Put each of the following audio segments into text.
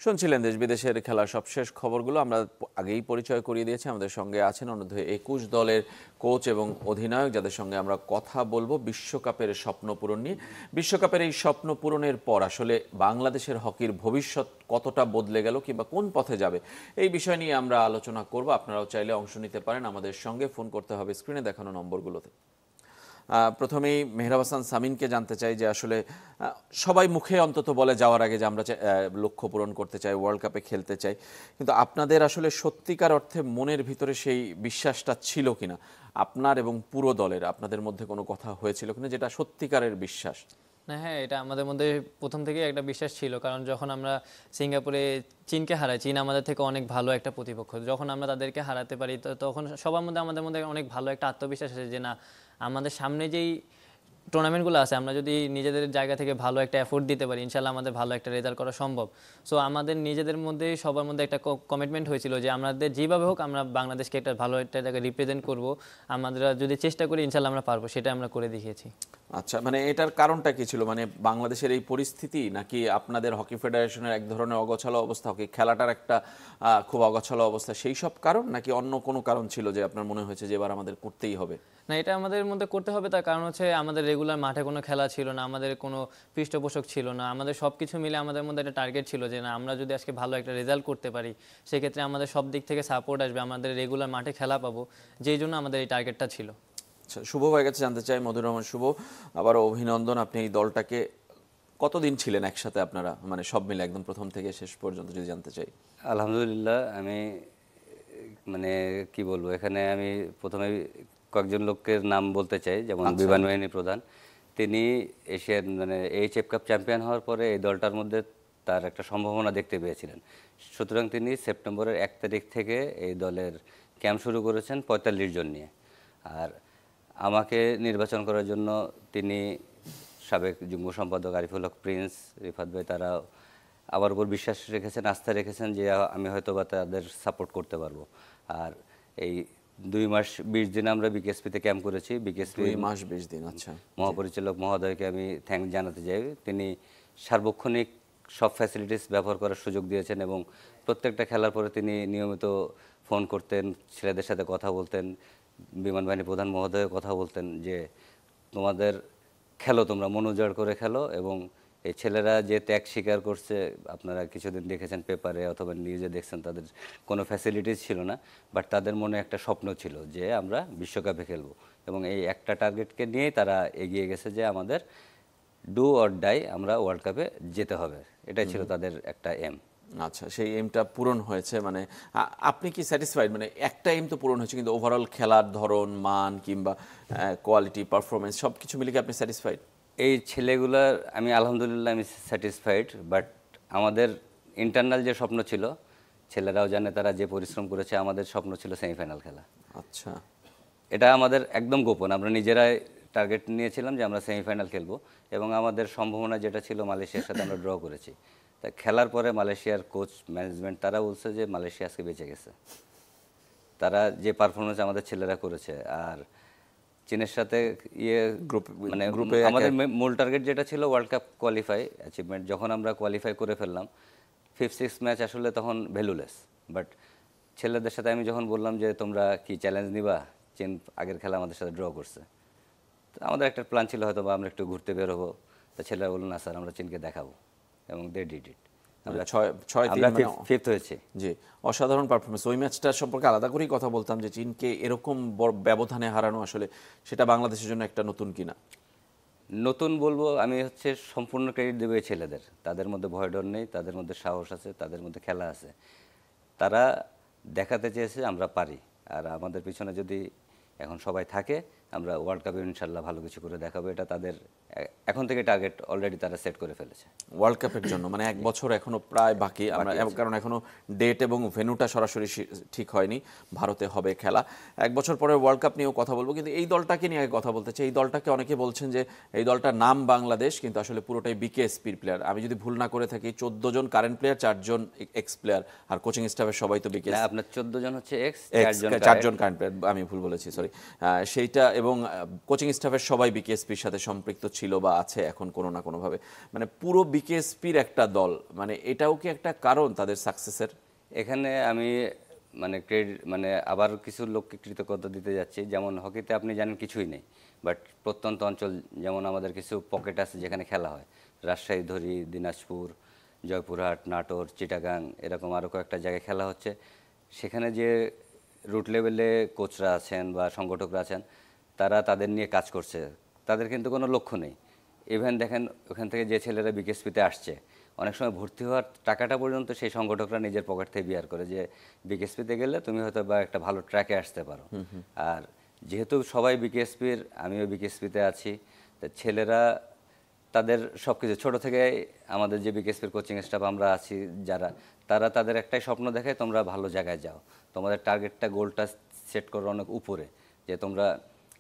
শুনছিলেন দেশ বিদেশের খেলার সবশেষ খবরগুলো। আমরা আগেই পরিচয় করিয়ে দিয়েছি। আমাদের সঙ্গে আছেন অনূর্ধ্ব-21 দলের কোচ এবং অধিনায়ক, যাদের সঙ্গে আমরা কথা বলবো বিশ্বকাপের স্বপ্ন পূরণ নিয়ে। বিশ্বকাপের এই স্বপ্ন পূরণের পর আসলে বাংলাদেশের হকির ভবিষ্যৎ কতটা বদলে গেল কিংবা কোন পথে যাবে, এই বিষয় নিয়ে আমরা আলোচনা করব। আপনারাও চাইলে অংশ নিতে পারেন, আমাদের সঙ্গে ফোন করতে হবে স্ক্রিনে দেখানো নম্বরগুলোতে। প্রথমেই মেহরাব হাসান সামিনকে জানতে চাই যে আসলে সবাই মুখে অন্তত বলে যাওয়ার আগে যে আমরা লক্ষ্য পূরণ করতে চাই, ওয়ার্ল্ড কাপে খেলতে চাই, কিন্তু আপনাদের আসলে সত্যিকার অর্থে মনের ভিতরে সেই বিশ্বাসটা ছিল কিনা? আপনার এবং পুরো দলের আপনাদের মধ্যে কোনো কথা হয়েছিল কিনা যেটা সত্যিকারের বিশ্বাস? না, হ্যাঁ, এটা আমাদের মধ্যে প্রথম থেকেই একটা বিশ্বাস ছিল। কারণ যখন আমরা সিঙ্গাপুরে চীনকে হারাই, চীন আমাদের থেকে অনেক ভালো একটা প্রতিপক্ষ। যখন আমরা তাদেরকে হারাতে পারি তখন সবার মধ্যে আমাদের মধ্যে অনেক ভালো একটা আত্মবিশ্বাস আছে যে না, আমাদের সামনে যেই টুর্নামেন্টগুলো আছে আমরা যদি নিজেদের জায়গা থেকে ভালো একটা এফোর্ট দিতে পারি, ইনশাল্লাহ আমাদের ভালো একটা রেজাল্ট করা সম্ভব। সো আমাদের নিজেদের মধ্যে সবার মধ্যে একটা কমিটমেন্ট হয়েছিল যে আমাদের যেভাবে হোক আমরা বাংলাদেশকে একটা ভালো একটা জায়গায় রিপ্রেজেন্ট করব। আমরা যদি চেষ্টা করি ইনশাল্লাহ আমরা পারবো, সেটা আমরা করে দেখিয়েছি। আচ্ছা, মানে এটার কারণটা কি ছিল? মানে বাংলাদেশের এই পরিস্থিতি, নাকি আপনাদের হকি ফেডারেশনের এক ধরনের অগোছালো অবস্থা, হকি খেলাটার একটা খুব অগোছালো অবস্থা, সেই সব কারণ, নাকি অন্য কোনো কারণ ছিল যে আপনার মনে হয়েছে যে এবার আমাদের করতেই হবে? না, এটা আমাদের মধ্যে করতে হবে, তার কারণ হচ্ছে আমাদের রেগুলার মাঠে কোনো খেলা ছিল না, আমাদের কোনো পৃষ্ঠপোষক ছিল না, আমাদের সব কিছু মিলে আমাদের মধ্যে একটা টার্গেট ছিল যে না, আমরা যদি আজকে ভালো একটা রেজাল্ট করতে পারি সেক্ষেত্রে আমাদের সব দিক থেকে সাপোর্ট আসবে, আমাদের রেগুলার মাঠে খেলা পাবো, যেই জন্য আমাদের এই টার্গেটটা ছিল। আচ্ছা, শুভ ভাইয়ের কাছে জানতে চাই। মধুর রহমান শুভ, আবারও অভিনন্দন। আপনি এই দলটাকে কতদিন ছিলেন একসাথে আপনারা, মানে সব মিলে একদম প্রথম থেকে শেষ পর্যন্ত যদি জানতে চাই? আলহামদুলিল্লাহ, আমি মানে কি বলবো, এখানে আমি প্রথমে কয়েকজন লোকের নাম বলতে চাই, যেমন বিমান বাহিনী প্রধান। তিনি এশিয়ান এইচএফ কাপ চ্যাম্পিয়ন হওয়ার পরে এই দলটার মধ্যে তার একটা সম্ভাবনা দেখতে পেয়েছিলেন। সুতরাং তিনি সেপ্টেম্বরের 1 তারিখ থেকে এই দলের ক্যাম্প শুরু করেছেন 45 জন নিয়ে। আর আমাকে নির্বাচন করার জন্য তিনি সাবেক যুগ্ম সম্পাদক আরিফুল হক প্রিন্স, রিফাত ভাই, তারা আমার উপর বিশ্বাস রেখেছেন, আস্থা রেখেছেন যে আমি হয়তো বা তাদের সাপোর্ট করতে পারবো। আর এই 2 মাস 20 দিন আমরা বিকেএসপিতে ক্যাম্প করেছি। বিকেএসপি 2 মাস 20 দিন। আচ্ছা, মহাপরিচালক মহোদয়কে আমি থ্যাঙ্কস জানাতে চাই। তিনি সার্বক্ষণিক সব ফ্যাসিলিটিস ব্যবহার করার সুযোগ দিয়েছেন এবং প্রত্যেকটা খেলার পরে তিনি নিয়মিত ফোন করতেন, ছেলেদের সাথে কথা বলতেন, বিমান বাহিনী প্রধান মহোদয় কথা বলতেন যে তোমাদের খেলো, তোমরা মনোজড় করে খেলো। এবং এই ছেলেরা যে ত্যাগ স্বীকার করছে, আপনারা কিছুদিন দেখেছেন পেপারে অথবা নিউজে দেখছেন, তাদের কোনো ফ্যাসিলিটিস ছিল না, বাট তাদের মনে একটা স্বপ্ন ছিল যে আমরা বিশ্বকাপে খেলবো। এবং এই একটা টার্গেটকে নিয়েই তারা এগিয়ে গেছে যে আমাদের ডু অর ডাই, আমরা ওয়ার্ল্ড কাপে যেতে হবে। এটাই ছিল তাদের একটা এম। আচ্ছা, সেই এমটা পূরণ হয়েছে। মানে আপনি কি স্যাটিসফাইড? মানে একটা এম তো পূরণ হয়েছে, কিন্তু ওভারঅল খেলার ধরন, মান কিংবা কোয়ালিটি, পারফরমেন্স সব কিছু মিলে কি আপনি স্যাটিসফাইড? এই ছেলেগুলার আমি আলহামদুলিল্লাহ আমি স্যাটিসফাইড, বাট আমাদের ইন্টারনাল যে স্বপ্ন ছিল, ছেলেরাও জানে, তারা যে পরিশ্রম করেছে, আমাদের স্বপ্ন ছিল সেমিফাইনাল খেলা। আচ্ছা, এটা আমাদের একদম গোপন, আমরা নিজেরাই টার্গেট নিয়েছিলাম যে আমরা সেমিফাইনাল খেলবো। এবং আমাদের সম্ভাবনা যেটা ছিল মালয়েশিয়ার সাথে আমরা ড্র করেছি। তা খেলার পরে মালয়েশিয়ার কোচ, ম্যানেজমেন্ট, তারা বলছে যে মালয়েশিয়া আজকে বেঁচে গেছে। তারা যে পারফরমেন্স আমাদের ছেলেরা করেছে, আর চীনের সাথে গ্রুপে আমাদের মূল টার্গেট যেটা ছিল ওয়ার্ল্ড কাপ কোয়ালিফাই অ্যাচিভমেন্ট, যখন আমরা কোয়ালিফাই করে ফেললাম, 5-6 ম্যাচ আসলে তখন ভ্যালুলেস। বাট ছেলেদের সাথে আমি যখন বললাম যে তোমরা কি চ্যালেঞ্জ নিবা, চীন আগের খেলা আমাদের সাথে ড্র করছে, তো আমাদের একটা প্ল্যান ছিল হয়তো বা আমরা একটু ঘুরতে বের হবো। তো ছেলেরা বললো না স্যার, আমরা চীনকে দেখাবো, এবং দে ডিড ইট। আমরা 6-3 ফিফথ হয়েছে। জি, অসাধারণ পারফরমেন্স। ওই ম্যাচটা সম্পর্কে আলাদা করেই কথা বলতাম যে চীনকে এরকম ব্যবধানে হারানো আসলে সেটা বাংলাদেশের জন্য একটা নতুন কিনা। নতুন বলবো আমি হচ্ছে সম্পূর্ণ ক্রেডিট দেবে ছেলেদের। তাদের মধ্যে ভয় ডর নেই, তাদের মধ্যে সাহস আছে, তাদের মধ্যে খেলা আছে। তারা দেখাতে চেয়েছে আমরা পারি। আর আমাদের পিছনে যদি এখন সবাই থাকে, আমরা ওয়ার্ল্ড কাপে ইনশাল্লাহ ভালো কিছু করে দেখাবো। এটা তাদের এখন থেকে টার্গেট অলরেডি তারা সেট করে ফেলেছে ওয়ার্ল্ড কাপের জন্য। মানে 1 বছর এখনো প্রায় বাকি, আমরা কারণ এখনো ডেট এবং ভেন্যুটা সরাসরি ঠিক হয়নি। ভারতে হবে খেলা। 1 বছর পরে ওয়ার্ল্ড কাপ নিয়েও কথা বলবো, কিন্তু এই দলটাকে নিয়ে আগে কথা বলতে চাই। এই দলটাকে অনেকে বলছেন যে এই দলটার নাম বাংলাদেশ, কিন্তু আসলে পুরোটাই বিকেএসপির প্লেয়ার। আমি যদি ভুল না করে থাকি, 14 জন কারেন্ট প্লেয়ার, 4 জন এক্স প্লেয়ার, আর কোচিং স্টাফের সবাই তো বিকেএসপি। আপনার 14 জন হচ্ছে এক্স, 4 জন কারেন্ট প্লেয়ার, আমি ভুল বলেছি, সরি। সেইটা এবং কোচিং স্টাফের সবাই বিকেএসপির সাথে সম্পৃক্ত ছিল বা আছে এখন কোনো না কোনোভাবে, মানে পুরো বিকেএসপির একটা দল, মানে এটাও কি একটা কারণ তাদের সাকসেসের? এখানে আমি মানে ক্রেডিট মানে আবার কিছু লোককে কৃতজ্ঞতা দিতে যাচ্ছি। যেমন হকিতে আপনি জানেন কিছুই নেই, বাট প্রত্যন্ত অঞ্চল যেমন আমাদের কিছু পকেট আছে যেখানে খেলা হয়, রাজশাহী ধরি, দিনাজপুর, জয়পুরহাট, নাটোর, চিটাগাং, এরকম আরও কয়েকটা জায়গায় খেলা হচ্ছে। সেখানে যে রুট লেভেলে কোচরা আছেন বা সংগঠকরা আছেন, তারা তাদের নিয়ে কাজ করছে, তাদের কিন্তু কোনো লক্ষ্য নেই। ইভেন দেখেন ওখান থেকে যে ছেলেরা বিকেএসপিতে আসছে, অনেক সময় ভর্তি হওয়ার টাকাটা পর্যন্ত সেই সংগঠকরা নিজের পকেট থেকে বিয়ার করে, যে বিকেএসপিতে গেলে তুমি হয়তো বা একটা ভালো ট্র্যাকে আসতে পারো। আর যেহেতু সবাই বিকেএসপির, আমিও বিকেএসপিতে আছি, তো ছেলেরা তাদের সব কিছু ছোটো থেকে, আমাদের যে বিকেএসপির কোচিং স্টাফ আমরা আছি যারা, তারা তাদের একটাই স্বপ্ন দেখে তোমরা ভালো জায়গায় যাও, তোমাদের টার্গেটটা গোলটা সেট করো অনেক উপরে, যে তোমরা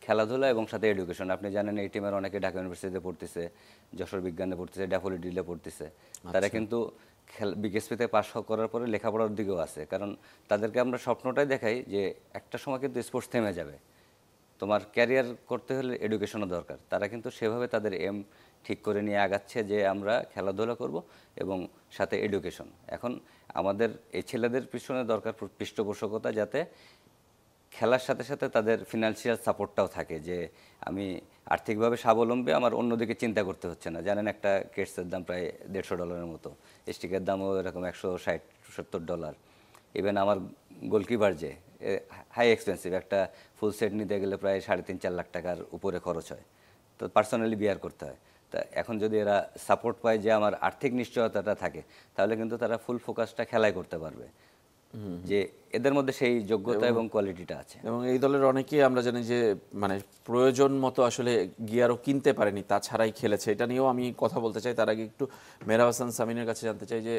খেলাধুলা এবং সাথে এডুকেশন। আপনি জানেন এই টিমের অনেকে ঢাকা ইউনিভার্সিটিতে পড়তেছে, যশোর বিজ্ঞানে পড়তেছে, ড্যাফোডিলে পড়তেছে। তারা কিন্তু বিকেএসপিতে পাশ করার পরে লেখাপড়ার দিকেও আছে, কারণ তাদেরকে আমরা স্বপ্নটাই দেখাই যে একটা সময় কিন্তু স্পোর্টস থেমে যাবে, তোমার ক্যারিয়ার করতে হলে এডুকেশনও দরকার। তারা কিন্তু সেভাবে তাদের এম ঠিক করে নিয়ে আগাচ্ছে যে আমরা খেলাধুলা করব এবং সাথে এডুকেশন। এখন আমাদের এই ছেলেদের পিছনে দরকার পৃষ্ঠপোষকতা, যাতে খেলার সাথে সাথে তাদের ফিনান্সিয়াল সাপোর্টটাও থাকে, যে আমি আর্থিকভাবে স্বাবলম্বী, আমার অন্যদিকে চিন্তা করতে হচ্ছে না। জানেন একটা কেটসের দাম প্রায় $150 মতো, স্টিকের দামও এরকম $160-70। ইভেন আমার গোলকিপার যে হাই এক্সপেন্সিভ, একটা ফুল সেট নিতে গেলে প্রায় 3.5-4 লাখ টাকার উপরে খরচ হয়, তো পার্সোনালি বিয়ার করতে হয়। তা এখন যদি এরা সাপোর্ট পায়, যে আমার আর্থিক নিশ্চয়তাটা থাকে, তাহলে কিন্তু তারা ফুল ফোকাসটা খেলায় করতে পারবে, যে এদের মধ্যে সেই যোগ্যতা এবং কোয়ালিটিটা আছে। এবং এই দলের অনেকেই আমরা জানি যে মানে প্রয়োজন মতো আসলে গিয়ারও কিনতে পারেনি, তাছাড়াই খেলেছে। এটা নিয়েও আমি কথা বলতে চাই। তার আগে একটু মেহরা হাসান সামিনের কাছে জানতে চাই যে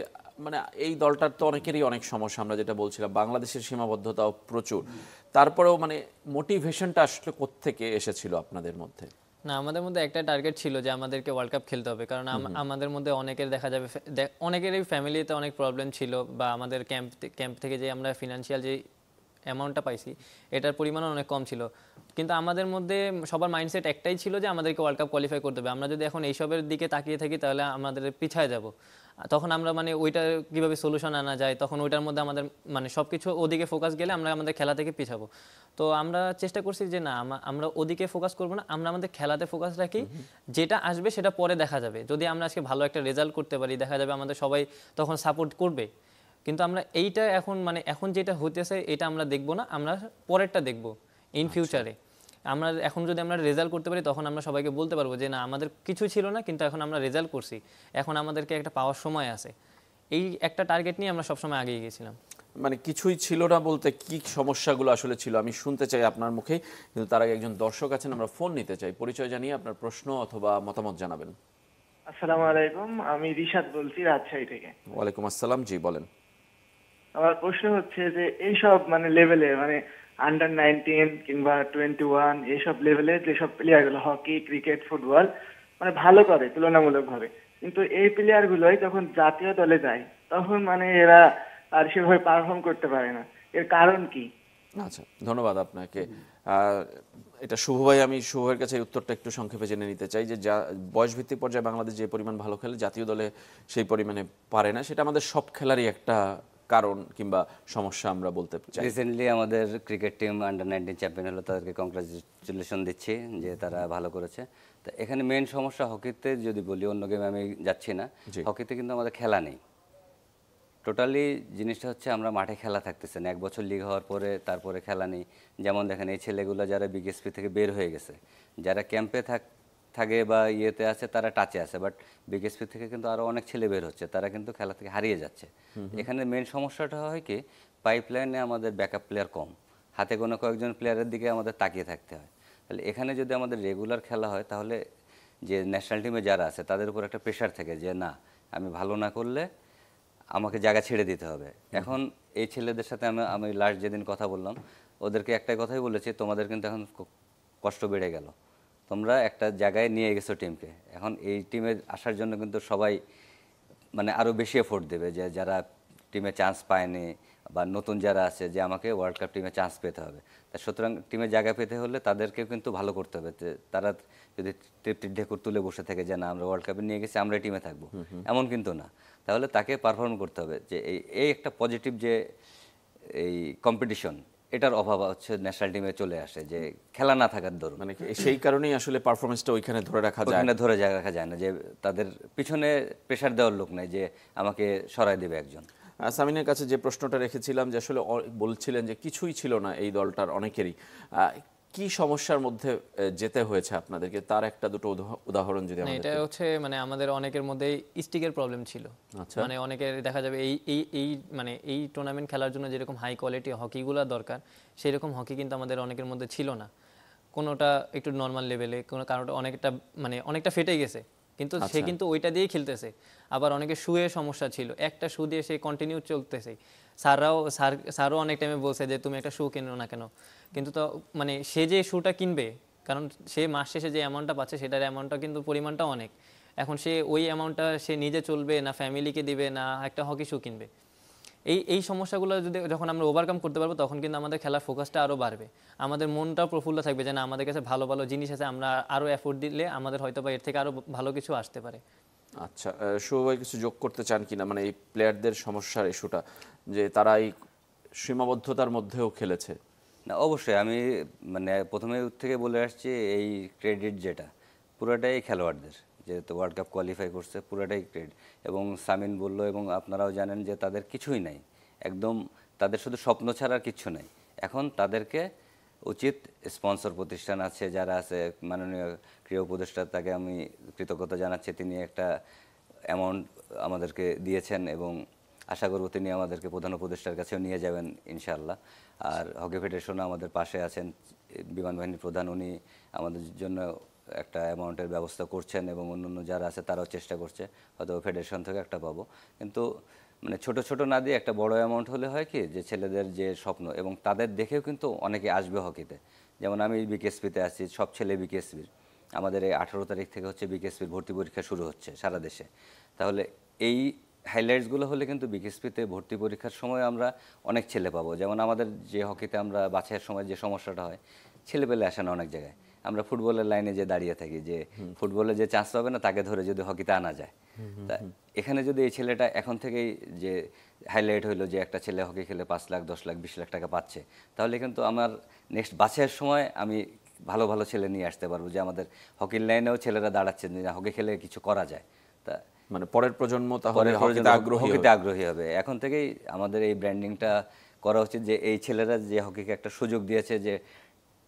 মানে এই দলটার তো অনেকেরই অনেক সমস্যা, আমরা যেটা বলছিলাম বাংলাদেশের সীমাবদ্ধতাও প্রচুর, তারপরেও মানে মোটিভেশনটা আসলে কোত্থেকে এসেছিল আপনাদের মধ্যে? না, আমাদের মধ্যে একটা টার্গেট ছিল যে আমাদেরকে ওয়ার্ল্ড কাপ খেলতে হবে, কারণ আমাদের মধ্যে অনেকের দেখা যাবে অনেকেরই ফ্যামিলিতে অনেক প্রবলেম ছিল, বা আমাদের ক্যাম্প থেকে যে আমরা ফিনান্সিয়াল যে অ্যামাউন্টটা পাইছি এটার পরিমাণও অনেক কম ছিল। কিন্তু আমাদের মধ্যে সবার মাইন্ডসেট একটাই ছিল যে আমাদেরকে ওয়ার্ল্ড কাপ কোয়ালিফাই করতে হবে। আমরা যদি এখন এইসবের দিকে তাকিয়ে থাকি তাহলে আমাদের পিছায় যাব। তখন আমরা মানে ওইটার কীভাবে সলিউশন আনা যায়, তখন ওইটার মধ্যে আমাদের মানে সব কিছু ওদিকে ফোকাস গেলে আমরা আমাদের খেলা থেকে পিছাবো। তো আমরা চেষ্টা করছি যে না, আমরা ওদিকে ফোকাস করবো না, আমরা আমাদের খেলাতে ফোকাস রাখি, যেটা আসবে সেটা পরে দেখা যাবে। যদি আমরা আজকে ভালো একটা রেজাল্ট করতে পারি, দেখা যাবে আমাদের সবাই তখন সাপোর্ট করবে। কিন্তু আমরা এইটা এখন মানে এখন যেটা হতেছে এটা আমরা দেখবো না, আমরা পরেরটা দেখবো ইন ফিউচারে। আমরা এখন যদি আমরা রেজাল্ট করতে পারি, তখন আমরা সবাইকে বলতে পারবো যে না, আমাদের কিছু ছিল না কিন্তু এখন আমরা রেজাল্ট করছি, এখন আমাদেরকে একটা পাওয়ার সময় আছে। এই একটা টার্গেট নিয়ে আমরা সবসময় এগিয়ে গেছিলাম। মানে কিছুই ছিল না বলতে কি সমস্যাগুলো আসলে ছিল আমি শুনতে চাই আপনার মুখেই, কিন্তু তার আগে একজন দর্শক আছেন, আমরা ফোন নিতে চাই। পরিচয় জানিয়ে আপনার প্রশ্ন অথবা মতামত জানাবেন। আসসালামু আলাইকুম, আমি রিশাদ বলছি রাজশাহী থেকে। ওয়ালাইকুম আসসালাম, জি বলেন। আমার প্রশ্ন হচ্ছে যে এইসব মানে লেভেলে মানে আন্ডার 19 কিংবা 21 এইসব লেভেলে যেসব প্লেয়ার গুলো হকি, ক্রিকেট, ফুটবল মানে ভালো করে তুলনামূলকভাবে, কিন্তু এই প্লেয়ার গুলোই যখন জাতীয় দলে যায় তখন মানে এরা আর সেভাবে পারফর্ম করতে পারে না। এর কারণ কি? আচ্ছা, ধন্যবাদ আপনাকে। এটা শুভ ভাই, আমি শুভের কাছে এই উত্তরটা একটু সংক্ষেপে জেনে নিতে চাই যে বয়সভিত্তিক পর্যায়ে বাংলাদেশ যে পরিমাণ ভালো খেলে জাতীয় দলে সেই পরিমাণে পারে না, সেটা আমাদের সব খেলারই একটা কারণ কিংবা সমস্যা আমরা বলতে চাই। রিসেন্টলি আমাদের ক্রিকেট টিম আন্ডার 19 চ্যাম্পিয়ন হলো, তাদেরকে কংগ্রাচুলেশন দিচ্ছি যে তারা ভালো করেছে। তো এখানে মেন সমস্যা হকিতে যদি বলি, অন্য গেমে আমি যাচ্ছি না, হকিতে কিন্তু আমাদের খেলা নেই। টোটালি জিনিসটা হচ্ছে আমরা মাঠে খেলা থাকতেছে না, 1 বছর লিগ হওয়ার পরে তারপরে খেলা নেই। যেমন দেখেন এই ছেলেগুলো যারা বিকেএসপি থেকে বের হয়ে গেছে, যারা ক্যাম্পে থাকে বা ইয়েতে আছে তারা টাচে আছে, বাট বিকেএসপি থেকে কিন্তু আরও অনেক ছেলে বের হচ্ছে, তারা কিন্তু খেলা থেকে হারিয়ে যাচ্ছে। এখানে মেন সমস্যাটা হয় কি, পাইপলাইনে আমাদের ব্যাকআপ প্লেয়ার কম, হাতে কোনো কয়েকজন প্লেয়ারের দিকে আমাদের তাকিয়ে থাকতে হয়। তাহলে এখানে যদি আমাদের রেগুলার খেলা হয়, তাহলে যে ন্যাশনাল টিমে যারা আছে তাদের উপর একটা প্রেশার থাকে যে না, আমি ভালো না করলে আমাকে জায়গা ছেড়ে দিতে হবে। এখন এই ছেলেদের সাথে আমি লাস্ট যেদিন কথা বললাম, ওদেরকে একটাই কথাই বলেছি, তোমাদের কিন্তু এখন কষ্ট বেড়ে গেল, তোমরা একটা জায়গায় নিয়ে গেছো টিমকে, এখন এই টিমে আসার জন্য কিন্তু সবাই মানে আরও বেশি এফোর্ট দেবে, যে যারা টিমে চান্স পায়নি বা নতুন যারা আছে যে আমাকে ওয়ার্ল্ড কাপ টিমে চান্স পেতে হবে। তা সুতরাং টিমে জায়গা পেতে হলে তাদেরকেও কিন্তু ভালো করতে হবে। তারা যদি তৃপ্তির ঢেকুর তুলে বসে থাকে যে না আমরা ওয়ার্ল্ড কাপে নিয়ে গেছি আমরা টিমে থাকবো, এমন কিন্তু না। তাহলে তাকে পারফর্ম করতে হবে। যে এই একটা পজিটিভ যে এই কম্পিটিশন, এটার অভাব হচ্ছে ন্যাশনাল টিমে চলে আসে, যে খেলা না থাকার দরুন। মানে সেই কারণেই আসলে পারফরমেন্সটা ওইখানে ধরে রাখা যায় ওখানে ধরে রাখা যায় না, যে তাদের পিছনে প্রেশার দেওয়ার লোক নেই যে আমাকে সরাই দেবে একজন। সামিনের কাছে যে প্রশ্নটা রেখেছিলাম যে আসলে বলছিলেন যে কিছুই ছিল না এই দলটার অনেকেরই, কি সমস্যার মধ্যে যেতে হয়েছে আপনাদেরকে, তার একটা দুটো উদাহরণ যদি না, আমাদের এটা হচ্ছে মানে আমাদের অনেকের মধ্যে স্টিকের প্রবলেম ছিল। আচ্ছা। মানে অনেকের দেখা যাবে এই এই এই মানে এই টুর্নামেন্ট খেলার জন্য যেরকম হাই কোয়ালিটি হকিগুলো দরকার সেই রকম হকি কিন্তু আমাদের অনেকের মধ্যে ছিল না। কোনোটা একটু নর্মাল লেভেলে, কোনো কারোটা অনেকটা ফেটে গেছে, কিন্তু সে কিন্তু ওইটা দিয়েই খেলতেছে। আবার অনেকে শুয়ে সমস্যা ছিল, একটা শু দিয়ে সে কন্টিনিউ চলতেছে। স্যারও অনেক টাইমে বলছে যে তুমি একটা শু কেনো না কেন, কিন্তু তো মানে সে যে শুটা কিনবে, কারণ সে মাস শেষে যে অ্যামাউন্টটা পাচ্ছে সেটার অ্যামাউন্টটা কিন্তু পরিমাণটা অনেক। এখন সে ওই অ্যামাউন্টটা সে নিজে চলবে না ফ্যামিলিকে দিবে না একটা হকি শু কিনবে। এই সমস্যাগুলো যখন আমরা ওভারকাম করতে পারবো তখন কিন্তু আমাদের খেলার ফোকাসটা আরও বাড়বে, আমাদের মনটাও প্রফুল্ল থাকবে যে না আমাদের কাছে ভালো ভালো জিনিস আছে, আমরা আরও এফোর্ট দিলে আমাদের হয়তো বা এর থেকে আরও ভালো কিছু আসতে পারে। আচ্ছা, শুভ ভাই কিছু যোগ করতে চান কিনা, মানে এই প্লেয়ারদের সমস্যার ইস্যুটা যে তারা এই সীমাবদ্ধতার মধ্যেও খেলেছে? না, অবশ্যই আমি মানে প্রথমে থেকে বলে আসছি এই ক্রেডিট যেটা পুরোটাই খেলোয়াড়দের, যেহেতু ওয়ার্ল্ড কাপ কোয়ালিফাই করছে পুরোটাই ক্রেডিট। এবং সামিন বললো এবং আপনারাও জানেন যে তাদের কিছুই নাই, একদম তাদের শুধু স্বপ্ন ছাড়া আর কিচ্ছু নাই। এখন তাদেরকে উচিত, স্পন্সর প্রতিষ্ঠান আছে যারা আছে, মাননীয় ক্রীড়া উপদেষ্টা তাকে আমি কৃতজ্ঞতা জানাচ্ছি, তিনি একটা অ্যামাউন্ট আমাদেরকে দিয়েছেন এবং আশা করব তিনি আমাদেরকে প্রধান উপদেষ্টার কাছেও নিয়ে যাবেন ইনশাআল্লাহ। আর হকি ফেডারেশনও আমাদের পাশে আছেন, বিমান বাহিনীর প্রধান উনি আমাদের জন্য একটা অ্যামাউন্টের ব্যবস্থা করছেন এবং অন্যান্য যারা আছে তারাও চেষ্টা করছে, হয়তো ফেডারেশন থেকে একটা পাবো। কিন্তু মানে ছোট ছোট না দিয়ে একটা বড় অ্যামাউন্ট হলে হয় কি, যে ছেলেদের যে স্বপ্ন এবং তাদের দেখেও কিন্তু অনেকে আসবে হকিতে। যেমন আমি বিকেএসপিতে আছি, সব ছেলে বিকেএসপির, আমাদের এই 18 তারিখ থেকে হচ্ছে বিকেএসপির ভর্তি পরীক্ষা শুরু হচ্ছে সারা দেশে। তাহলে এই হাইলাইটসগুলো হলে কিন্তু বিকেএসপিতে ভর্তি পরীক্ষার সময় আমরা অনেক ছেলে পাবো। যেমন আমাদের যে হকিতে আমরা বাছাইয়ের সময় যে সমস্যাটা হয়, ছেলে পেলে আসে না অনেক জায়গায়, আমরা ফুটবলের লাইনে যে দাঁড়িয়ে থাকি, যে ফুটবলে যে চান্স পাবে না তাকে ধরে যদি হকিতে আনা যায়। তা এখানে যদি এই ছেলেটা এখন থেকেই যে হাইলাইট হইলো যে একটা ছেলে হকি খেলে 5 লাখ 10 লাখ 20 লাখ টাকা পাচ্ছে, তাহলে কিন্তু আমার নেক্সট বাছাইয়ের সময় আমি ভালো ভালো ছেলে নিয়ে আসতে পারবো, যে আমাদের হকির লাইনেও ছেলেরা দাঁড়াচ্ছে যে হকি খেলে কিছু করা যায়। তা মানে পরের প্রজন্ম তাহলে হকিতে আগ্রহী হবে। এখন থেকেই আমাদের এই ব্র্যান্ডিংটা করা উচিত, যে এই ছেলেরা যে হকিকে একটা সুযোগ দিয়েছে, যে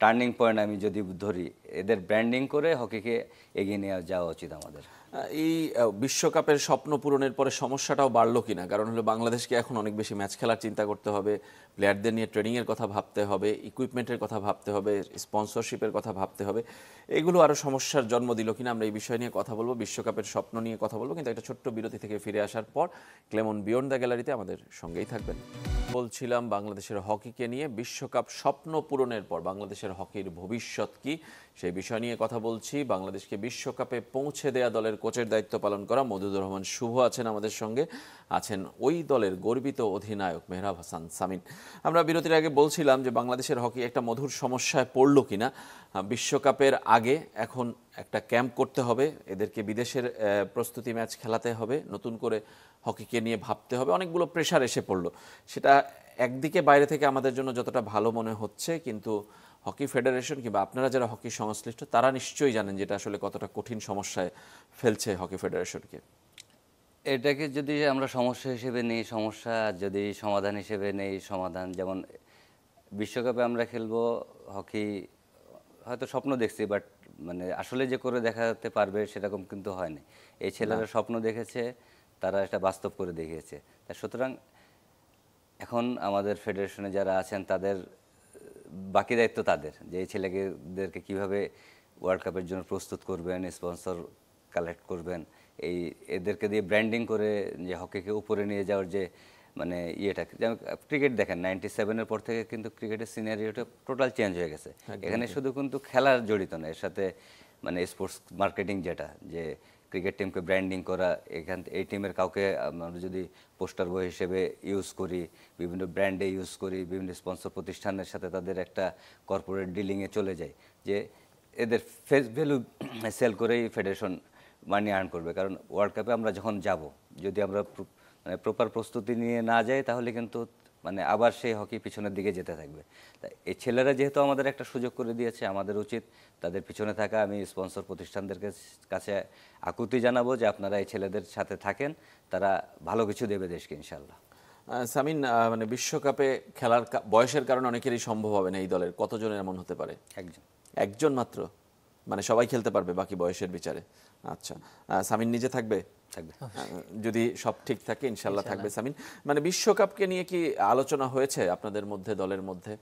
টার্নিং পয়েন্ট আমি যদি ধরি, এদের ব্র্যান্ডিং করে হকিকে এগিয়ে নিয়ে যাওয়া উচিত আমাদের। এই বিশ্বকাপের স্বপ্ন পূরণের পরে সমস্যাটাও বাড়লো কিনা, কারণ হলো বাংলাদেশকে এখন অনেক বেশি ম্যাচ খেলার চিন্তা করতে হবে, প্লেয়ারদের নিয়ে ট্রেনিংয়ের কথা ভাবতে হবে, ইকুইপমেন্টের কথা ভাবতে হবে, স্পন্সরশিপের কথা ভাবতে হবে, এগুলো আরও সমস্যার জন্ম দিল কিনা আমরা এই বিষয় নিয়ে কথা বলবো, বিশ্বকাপের স্বপ্ন নিয়ে কথা বলবো, কিন্তু একটা ছোট্ট বিরতি থেকে ফিরে আসার পর ক্লেমন বিয়ন্ড দ্য গ্যালারিতে আমাদের সঙ্গেই থাকবেন। বলছিলাম বাংলাদেশের হকিকে নিয়ে, বিশ্বকাপ স্বপ্ন পূরণের পর বাংলাদেশের হকির ভবিষ্যৎ কি সেই বিষয় নিয়ে কথা বলছি। বাংলাদেশকে বিশ্বকাপে পৌঁছে দেয়া দলের কোচের দায়িত্ব পালন করা মজিদুর রহমান শুভ আছেন আমাদের সঙ্গে, আছেন ওই দলের গর্বিত অধিনায়ক মেহরাব হাসান সামিন। আমরা বিরতির আগে বলছিলাম যে বাংলাদেশের হকি একটা মধুর সমস্যায় পড়লো কিনা। বিশ্বকাপের আগে এখন একটা ক্যাম্প করতে হবে, এদেরকে বিদেশের প্রস্তুতি ম্যাচ খেলাতে হবে, নতুন করে হকিকে নিয়ে ভাবতে হবে, অনেকগুলো প্রেশার এসে পড়লো। সেটা একদিকে বাইরে থেকে আমাদের জন্য যতটা ভালো মনে হচ্ছে, কিন্তু হকি ফেডারেশন কিংবা আপনারা যারা হকি সংশ্লিষ্ট তারা নিশ্চয়ই জানেন যেটা আসলে কতটা কঠিন সমস্যায় ফেলছে হকি ফেডারেশনকে। এটাকে যদি আমরা সমস্যা হিসেবে নেই সমস্যা, যদি সমাধান হিসেবে নেই সমাধান। যেমন বিশ্বকাপে আমরা খেলবো হকি, হয়তো স্বপ্ন দেখছি, বাট মানে আসলে যে করে দেখাতে পারবে সেরকম কিন্তু হয়নি। এই ছেলেরা স্বপ্ন দেখেছে, তারা এটা বাস্তব করে দেখিয়েছে। তা সুতরাং এখন আমাদের ফেডারেশনে যারা আছেন তাদের বাকি দায়িত্ব তাদের, যে এই ছেলেদেরকে কীভাবে ওয়ার্ল্ড কাপের জন্য প্রস্তুত করবেন, স্পন্সর কালেক্ট করবেন, এদেরকে দিয়ে ব্র্যান্ডিং করে যে হকিকে উপরে নিয়ে যাওয়ার যে মানে ইয়েটা। যেমন ক্রিকেট দেখেন 97-এর পর থেকে কিন্তু ক্রিকেটের সিনারিওটা টোটাল চেঞ্জ হয়ে গেছে। এখানে শুধু কিন্তু খেলার জড়িত না, এর সাথে মানে স্পোর্টস মার্কেটিং যেটা, যে ক্রিকেট টিমকে ব্র্যান্ডিং করা, এই টিমের কাউকে আমরা যদি পোস্টার বয় হিসেবে ইউজ করি, বিভিন্ন ব্র্যান্ডে ইউজ করি, বিভিন্ন স্পন্সর প্রতিষ্ঠানের সাথে তাদের একটা কর্পোরেট ডিলিংয়ে চলে যায়, যে এদের ফেস ভ্যালু সেল করেই ফেডারেশন মানি আর্ন করবে। কারণ ওয়ার্ল্ড কাপে আমরা যখন যাব, যদি আমরা মানে প্রপার প্রস্তুতি নিয়ে না যাই, তাহলে কিন্তু মানে আবার সেই হকি পিছনের দিকে যেতে থাকবে। তাই এই ছেলেরা যেহেতু আমাদের একটা সুযোগ করে দিয়েছে, আমাদের উচিত তাদের পিছনে থাকা। আমি স্পন্সর প্রতিষ্ঠানদের কাছে আকুতি জানাবো যে আপনারা এই ছেলেদের সাথে থাকেন, তারা ভালো কিছু দেবে দেশকে ইনশাল্লাহ। সামিন, মানে বিশ্বকাপে খেলার বয়সের কারণে অনেকেরই সম্ভব হবে না এই দলের, কতজনের এমন হতে পারে? একজন মাত্র, মানে সবাই খেলতে পারবে বাকি বয়সের বিচারে? আচ্ছা, সামিন নিজে থাকবে? যদি সব ঠিক থাকে ইনশাল্লাহ থাকবে সামিন। মানে বিশ্বকাপকে নিয়ে কি আলোচনা হয়েছে আপনাদের মধ্যে, দলের মধ্যে?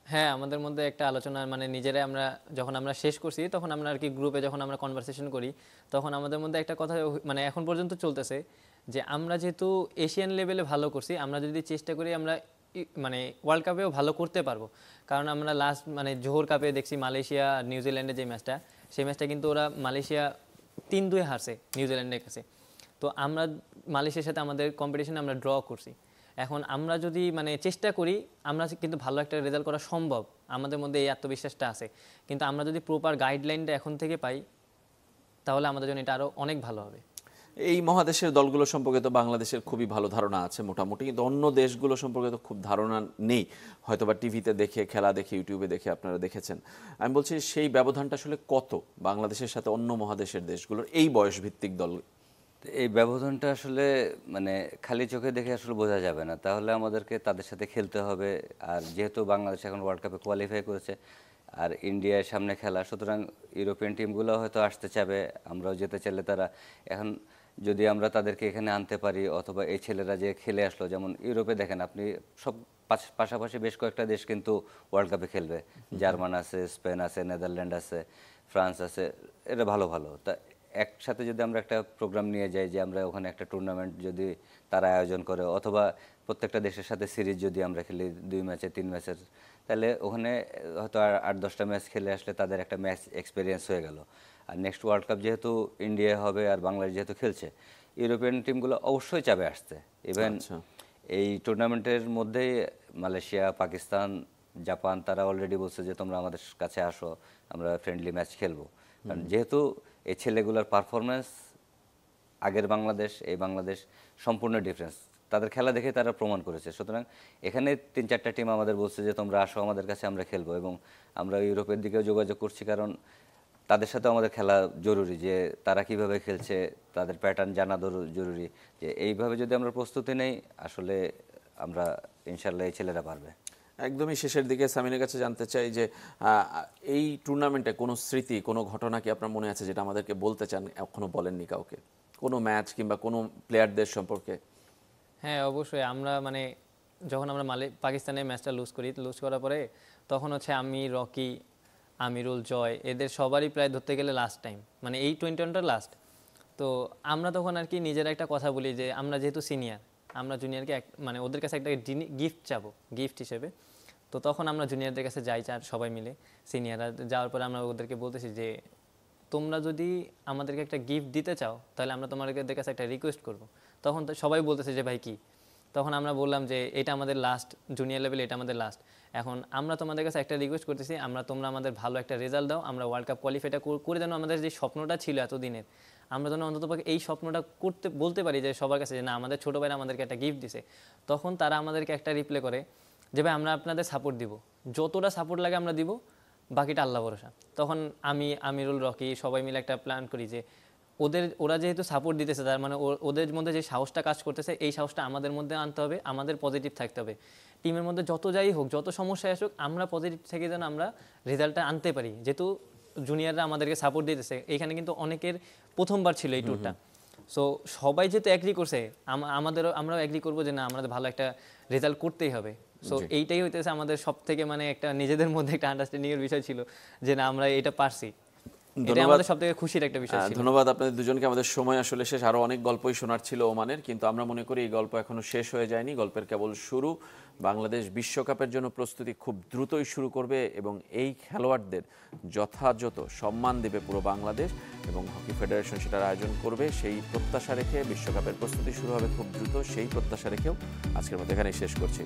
হ্যাঁ, আমাদের মধ্যে একটা আলোচনা, মানে নিজেরাই আমরা যখন আমরা শেষ করছি তখন আমরা আর কি গ্রুপে যখন আমরা কনভারসেশন করি, তখন আমাদের মধ্যে একটা কথা মানে এখন পর্যন্ত চলতেছে যে আমরা যেহেতু এশিয়ান লেভেলে ভালো করছি, আমরা যদি চেষ্টা করি আমরা মানে ওয়ার্ল্ড কাপেও ভালো করতে পারবো। কারণ আমরা লাস্ট মানে জোহর কাপে দেখছি মালয়েশিয়া আর নিউজিল্যান্ডের যে ম্যাচটা, সেই ম্যাচটা কিন্তু ওরা মালয়েশিয়া 3-2 হারছে নিউজিল্যান্ডের কাছে। তো আমরা মালয়েশিয়ার সাথে আমাদের কম্পিটিশনে আমরা ড্র করছি। এখন আমরা যদি মানে চেষ্টা করি, আমরা কিন্তু ভালো একটা রেজাল্ট করা সম্ভব, আমাদের মধ্যে এই আত্মবিশ্বাসটা আছে। কিন্তু আমরা যদি প্রপার গাইডলাইনটা এখন থেকে পাই, তাহলে আমাদের জন্য এটা আরও অনেক ভালো হবে। এই মহাদেশের দলগুলো সম্পর্কে তো বাংলাদেশের খুবই ভালো ধারণা আছে মোটামুটি, কিন্তু অন্য দেশগুলো সম্পর্কে তো খুব ধারণা নেই, হয়তোবা টিভিতে দেখে, খেলা দেখে, ইউটিউবে দেখে আপনারা দেখেছেন। আমি বলছি সেই ব্যবধানটা আসলে কত বাংলাদেশের সাথে অন্য মহাদেশের দেশগুলোর এই বয়স ভিত্তিক দল? এই ব্যবধানটা আসলে মানে খালি চোখে দেখে আসলে বোঝা যাবে না, তাহলে আমাদেরকে তাদের সাথে খেলতে হবে। আর যেহেতু বাংলাদেশ এখন ওয়ার্ল্ড কাপে কোয়ালিফাই করেছে আর ইন্ডিয়ার সামনে খেলা, সুতরাং ইউরোপিয়ান টিমগুলো হয়তো আসতে চাবে, আমরাও যেতে চাইলে তারা এখন যদি আমরা তাদেরকে এখানে আনতে পারি, অথবা এই ছেলেরা যে খেলে আসলো, যেমন ইউরোপে দেখেন আপনি সব পাশাপাশি বেশ কয়েকটা দেশ কিন্তু ওয়ার্ল্ড কাপে খেলবে, জার্মান আছে, স্পেন আছে, নেদারল্যান্ড আছে, ফ্রান্স আছে, এটা ভালো ভালো। তা একসাথে যদি আমরা একটা প্রোগ্রাম নিয়ে যাই যে আমরা ওখানে একটা টুর্নামেন্ট যদি তারা আয়োজন করে, অথবা প্রত্যেকটা দেশের সাথে সিরিজ যদি আমরা খেলি 2 ম্যাচে 3 ম্যাচের, তাহলে ওখানে হয়তো 8-10টা ম্যাচ খেলে আসলে তাদের একটা ম্যাচ এক্সপিরিয়েন্স হয়ে গেল। আর নেক্সট ওয়ার্ল্ড কাপ যেহেতু ইন্ডিয়া হবে আর বাংলাদেশ যেহেতু খেলছে, ইউরোপিয়ান টিমগুলো অবশ্যই চাবে আসতে। ইভেন এই টুর্নামেন্টের মধ্যেই মালয়েশিয়া, পাকিস্তান, জাপান তারা অলরেডি বলছে যে তোমরা আমাদের কাছে আসো, আমরা ফ্রেন্ডলি ম্যাচ খেলবো। কারণ যেহেতু এই ছেলেগুলোর পারফরমেন্স আগের বাংলাদেশ, এই বাংলাদেশ সম্পূর্ণ ডিফারেন্স, তাদের খেলা দেখে তারা প্রমাণ করেছে। সুতরাং এখানে 3-4টা টিম আমাদের বলছে যে তোমরা আসো আমাদের কাছে, আমরা খেলবো। এবং আমরা ইউরোপের দিকেও যোগাযোগ করছি, কারণ তাদের সাথে আমাদের খেলা জরুরি, যে তারা কিভাবে খেলছে, তাদের প্যাটার্ন জানা জরুরি। যে এইভাবে যদি আমরা প্রস্তুতি নেই, আসলে আমরা ইনশাল্লাহ এই ছেলেরা পারবে। একদমই শেষের দিকে সামিনের কাছে জানতে চাই যে এই টুর্নামেন্টে কোনো স্মৃতি, কোনো ঘটনা কি আপনার মনে আছে যেটা আমাদেরকে বলতে চান, এখনো বলেননি কাউকে, কোনো ম্যাচ কিংবা কোনো প্লেয়ারদের সম্পর্কে? হ্যাঁ, অবশ্যই। আমরা মানে যখন আমরা পাকিস্তানের ম্যাচটা লুজ করার পরে, তখন হচ্ছে আমি, রকি, আমিরুল, জয়, এদের সবারই প্রায় ধরতে গেলে লাস্ট টাইম, মানে এই 21টা লাস্ট। তো আমরা তখন আর কি নিজেরা একটা কথা বলি যে আমরা যেহেতু সিনিয়র, আমরা জুনিয়রকে মানে ওদের কাছে একটা গিফট চাবো, গিফট হিসেবে। তো তখন আমরা জুনিয়রদের কাছে যাই, সবাই মিলে সিনিয়ররা। যাওয়ার পরে আমরা ওদেরকে বলতেছি যে তোমরা যদি আমাদেরকে একটা গিফট দিতে চাও, তাহলে আমরা তোমাদের কাছে একটা রিকোয়েস্ট করব। তখন তো সবাই বলতেছে যে ভাই কি? তখন আমরা বললাম যে এটা আমাদের লাস্ট জুনিয়র লেভেল, এটা আমাদের লাস্ট। এখন আমরা তোমাদের কাছে একটা রিকোয়েস্ট করতেছি, তোমরা আমাদের ভালো একটা রেজাল্ট দাও, আমরা ওয়ার্ল্ড কাপ কোয়ালিফাইটা করে যেন আমাদের যে স্বপ্নটা ছিল এতদিনের, আমরা যেন অন্ততপক্ষে এই স্বপ্নটা করতে বলতে পারি যে সবার কাছে, যে না আমাদের ছোটো ভাইরা আমাদেরকে একটা গিফট দিছে। তখন তারা আমাদেরকে একটা রিপ্লাই করে যে ভাই আমরা আপনাদের সাপোর্ট দিব, যতটা সাপোর্ট লাগে আমরা দিব, বাকিটা আল্লাহ ভরসা। তখন আমি, আমিরুল, রকি সবাই মিলে একটা প্ল্যান করি যে ওরা যেহেতু সাপোর্ট দিতেছে, তার মানে ওদের মধ্যে যে সাহসটা কাজ করতেছে, এই সাহসটা আমাদের মধ্যে আনতে হবে, আমাদের পজিটিভ থাকতে হবে। টিমের মধ্যে যত যাই হোক, যত সমস্যায় আসুক, আমরা পজিটিভ থেকে যেন আমরা রেজাল্টটা আনতে পারি। যেহেতু জুনিয়ররা আমাদেরকে সাপোর্ট দিতেছে, এখানে কিন্তু অনেকের প্রথমবার ছিল এই ট্যুরটা। সো সবাই যেহেতু অ্যাগ্রি করছে, আমরাও অ্যাগ্রি করবো যে না আমাদের ভালো একটা রেজাল্ট করতেই হবে। সো এইটাই হইতেছে আমাদের সব থেকে মানে একটা নিজেদের মধ্যে একটা আন্ডারস্ট্যান্ডিং এর বিষয় ছিল যে না আমরা এটা পারছি। এটা আমাদের সবথেকে খুশির একটা বিষয় ছিল। ধন্যবাদ আপনাদের দুজনকে। আমাদের সময় আসলে শেষ, আরো অনেক গল্পই শোনার ছিল ওমানের, কিন্তু আমরা মনে করি এই গল্প এখনো শেষ হয়ে যায়নি, গল্পের কেবল শুরু। বাংলাদেশ বিশ্বকাপের জন্য প্রস্তুতি খুব দ্রুতই শুরু করবে এবং এই খেলোয়াড়দের যথাযথ সম্মান দেবে পুরো বাংলাদেশ এবং হকি ফেডারেশন সেটার আয়োজন করবে। সেই প্রত্যাশা রেখে বিশ্বকাপের প্রস্তুতি শুরু হবে খুব দ্রুত, সেই প্রত্যাশা রেখেও আজকের মতো এখানেই শেষ করছি।